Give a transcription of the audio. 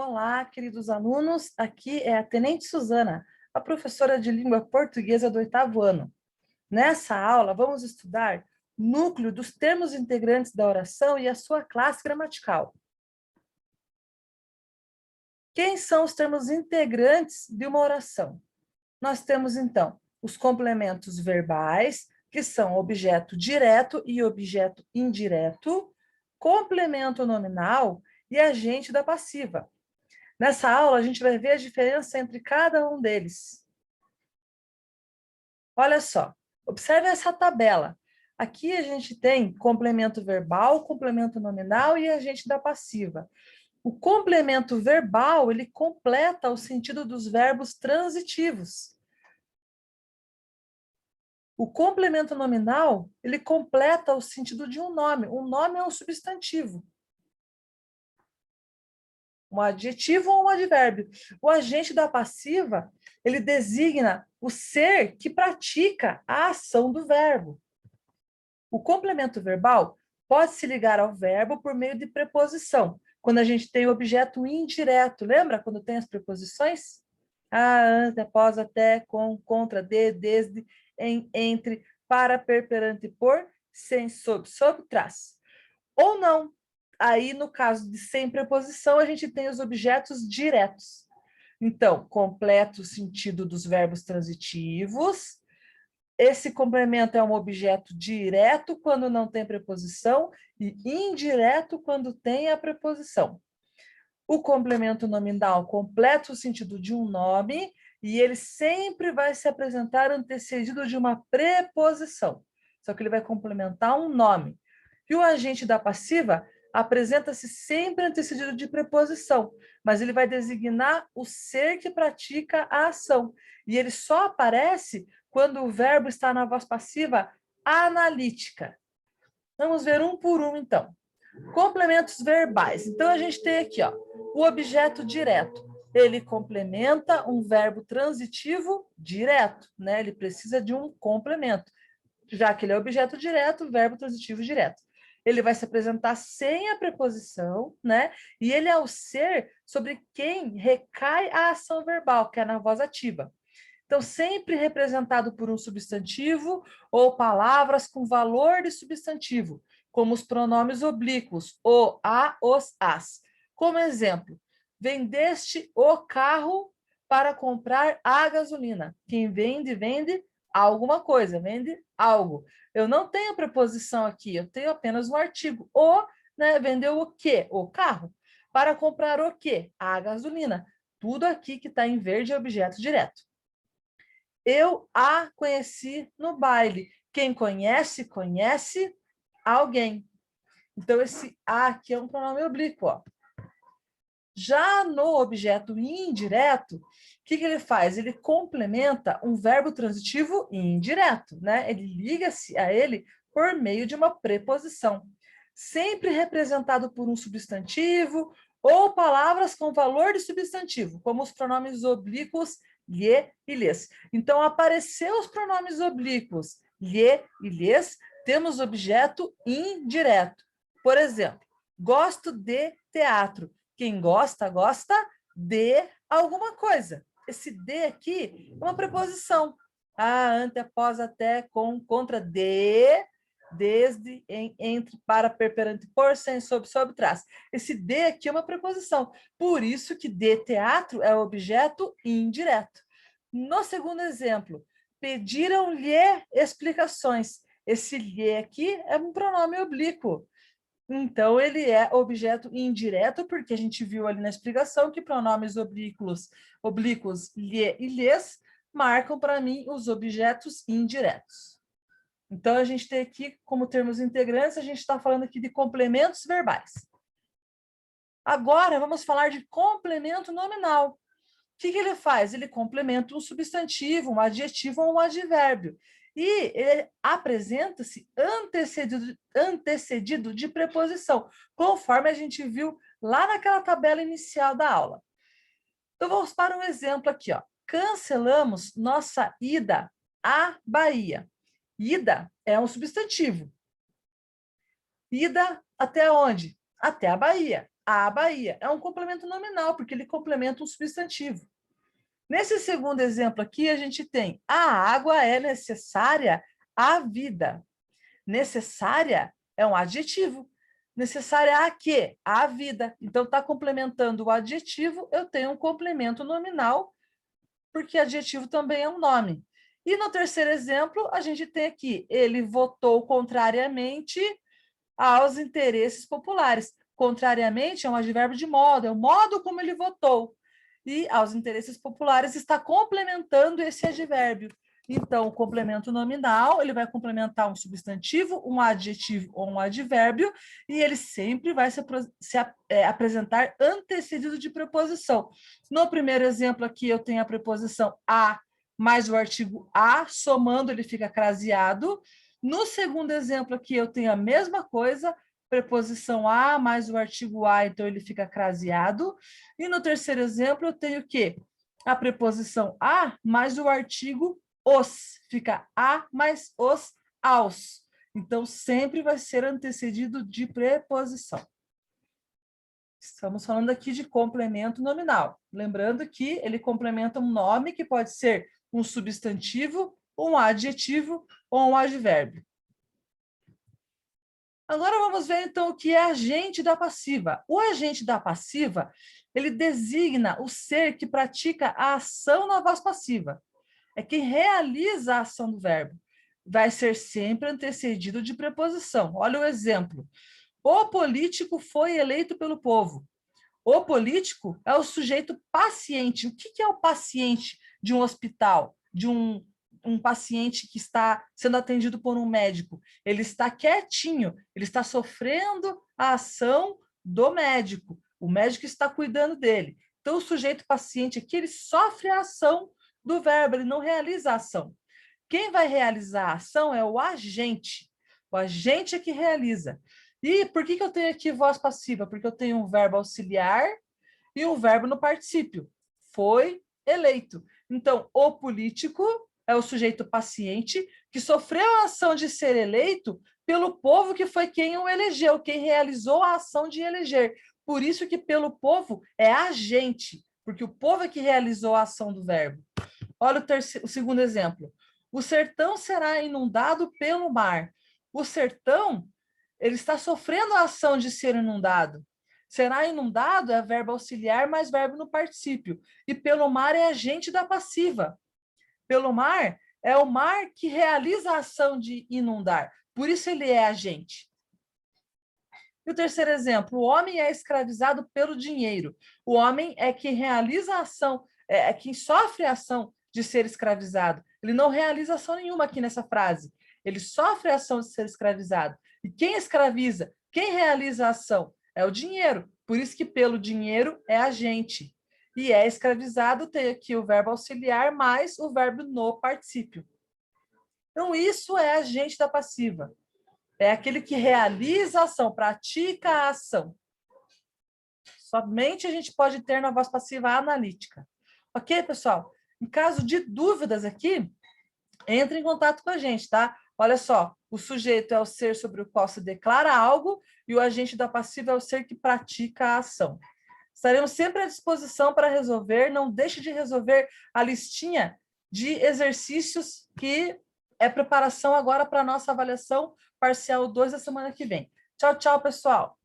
Olá, queridos alunos, aqui é a Tenente Suzana, a professora de língua portuguesa do 8º ano. Nessa aula, vamos estudar o núcleo dos termos integrantes da oração e a sua classe gramatical. Quem são os termos integrantes de uma oração? Nós temos, então, os complementos verbais, que são objeto direto e objeto indireto, complemento nominal e agente da passiva. Nessa aula, a gente vai ver a diferença entre cada um deles. Olha só, observe essa tabela. Aqui a gente tem complemento verbal, complemento nominal e agente da passiva. O complemento verbal, ele completa o sentido dos verbos transitivos. O complemento nominal, ele completa o sentido de um nome. Um nome é um substantivo. Um adjetivo ou um advérbio. O agente da passiva, ele designa o ser que pratica a ação do verbo. O complemento verbal pode se ligar ao verbo por meio de preposição, quando a gente tem o objeto indireto. Lembra quando tem as preposições? A, ante, após, até, com, contra, de, desde, em, entre, para, per, perante, por, sem, sob, tras. Ou não. Aí, no caso de sem preposição, a gente tem os objetos diretos. Então, completa o sentido dos verbos transitivos. Esse complemento é um objeto direto quando não tem preposição e indireto quando tem a preposição. O complemento nominal completa o sentido de um nome e ele sempre vai se apresentar antecedido de uma preposição. Só que ele vai complementar um nome. E o agente da passiva apresenta-se sempre antecedido de preposição, mas ele vai designar o ser que pratica a ação. E ele só aparece quando o verbo está na voz passiva analítica. Vamos ver um por um, então. Complementos verbais. Então, a gente tem aqui, ó, o objeto direto. Ele complementa um verbo transitivo direto, né? Ele precisa de um complemento. Já que ele é objeto direto, verbo transitivo direto. Ele vai se apresentar sem a preposição, né? E ele é o ser sobre quem recai a ação verbal, que é na voz ativa. Então, sempre representado por um substantivo ou palavras com valor de substantivo, como os pronomes oblíquos, o, a, os, as. Como exemplo, vendeste o carro para comprar a gasolina. Quem vende, vende alguma coisa, vende algo. Eu não tenho preposição aqui, eu tenho apenas um artigo. O, né, vendeu o quê? O carro. Para comprar o quê? A gasolina. Tudo aqui que está em verde é objeto direto. Eu a conheci no baile. Quem conhece, conhece alguém. Então, esse a aqui é um pronome oblíquo. Ó. Já no objeto indireto, o que ele faz? Ele complementa um verbo transitivo indireto, né? Ele liga-se a ele por meio de uma preposição, sempre representado por um substantivo ou palavras com valor de substantivo, como os pronomes oblíquos lhe e lhes. Então, apareceu os pronomes oblíquos lhe e lhes, temos objeto indireto. Por exemplo, gosto de teatro. Quem gosta, gosta de alguma coisa. Esse de aqui é uma preposição. A, ante, após, até, com, contra, de, desde, em, entre, para, per, perante, por, sem, sob, tras. Esse de aqui é uma preposição. Por isso que de teatro é o objeto indireto. No segundo exemplo, pediram-lhe explicações. Esse lhe aqui é um pronome oblíquo. Então, ele é objeto indireto, porque a gente viu ali na explicação que pronomes oblíquos lhe e lhes, marcam para mim os objetos indiretos. Então, a gente tem aqui, como termos integrantes, a gente está falando aqui de complementos verbais. Agora, vamos falar de complemento nominal. O que ele faz? Ele complementa um substantivo, um adjetivo ou um advérbio. E ele apresenta-se antecedido de preposição, conforme a gente viu lá naquela tabela inicial da aula. Então, vamos para um exemplo aqui. Ó. Cancelamos nossa ida à Bahia. Ida é um substantivo. Ida até onde? Até a Bahia. a Bahia. É um complemento nominal, porque ele complementa um substantivo. Nesse segundo exemplo aqui, a gente tem a água é necessária à vida. Necessária é um adjetivo. Necessária a quê? À vida. Então, está complementando o adjetivo, eu tenho um complemento nominal, porque adjetivo também é um nome. E no terceiro exemplo, a gente tem aqui, ele votou contrariamente aos interesses populares. Contrariamente é um advérbio de modo, é o modo como ele votou. E aos interesses populares está complementando esse advérbio. Então, o complemento nominal, ele vai complementar um substantivo, um adjetivo ou um advérbio, e ele sempre vai apresentar antecedido de preposição. No primeiro exemplo aqui, eu tenho a preposição a mais o artigo a, somando, ele fica craseado. No segundo exemplo aqui, eu tenho a mesma coisa, preposição a mais o artigo a, então ele fica craseado. E no terceiro exemplo, eu tenho o quê? A preposição a mais o artigo os, fica a mais os aos. Então, sempre vai ser antecedido de preposição. Estamos falando aqui de complemento nominal. Lembrando que ele complementa um nome que pode ser um substantivo, um adjetivo ou um advérbio. Agora vamos ver, então, o que é agente da passiva. O agente da passiva, ele designa o ser que pratica a ação na voz passiva. É quem realiza a ação do verbo. Vai ser sempre antecedido de preposição. Olha o exemplo. O político foi eleito pelo povo. O político é o sujeito paciente. O que é o paciente de um hospital, de um paciente que está sendo atendido por um médico? Ele está quietinho, ele está sofrendo a ação do médico. O médico está cuidando dele. Então, o sujeito paciente aqui, ele sofre a ação do verbo, ele não realiza a ação. Quem vai realizar a ação é o agente. O agente é que realiza. E por que eu tenho aqui voz passiva? Porque eu tenho um verbo auxiliar e um verbo no particípio. Foi eleito. Então, o político é o sujeito paciente que sofreu a ação de ser eleito pelo povo que foi quem o elegeu, quem realizou a ação de eleger. Por isso que pelo povo é agente, porque o povo é que realizou a ação do verbo. Olha o segundo exemplo. O sertão será inundado pelo mar. O sertão, ele está sofrendo a ação de ser inundado. Será inundado é verbo auxiliar mais verbo no particípio. E pelo mar é agente da passiva. Pelo mar é o mar que realiza a ação de inundar. Por isso ele é agente. E o terceiro exemplo, o homem é escravizado pelo dinheiro. O homem é quem realiza a ação, é quem sofre a ação de ser escravizado. Ele não realiza ação nenhuma aqui nessa frase. Ele sofre a ação de ser escravizado. E quem escraviza, quem realiza a ação? É o dinheiro. Por isso que pelo dinheiro é agente. E é escravizado, tem aqui o verbo auxiliar mais o verbo no particípio. Então, isso é agente da passiva. É aquele que realiza a ação, pratica a ação. Somente a gente pode ter na voz passiva analítica. Ok, pessoal? Em caso de dúvidas aqui, entre em contato com a gente, tá? Olha só, o sujeito é o ser sobre o qual se declara algo e o agente da passiva é o ser que pratica a ação. Estaremos sempre à disposição para resolver. Não deixe de resolver a listinha de exercícios que é preparação agora para a nossa avaliação parcial 2 da semana que vem. Tchau, tchau, pessoal!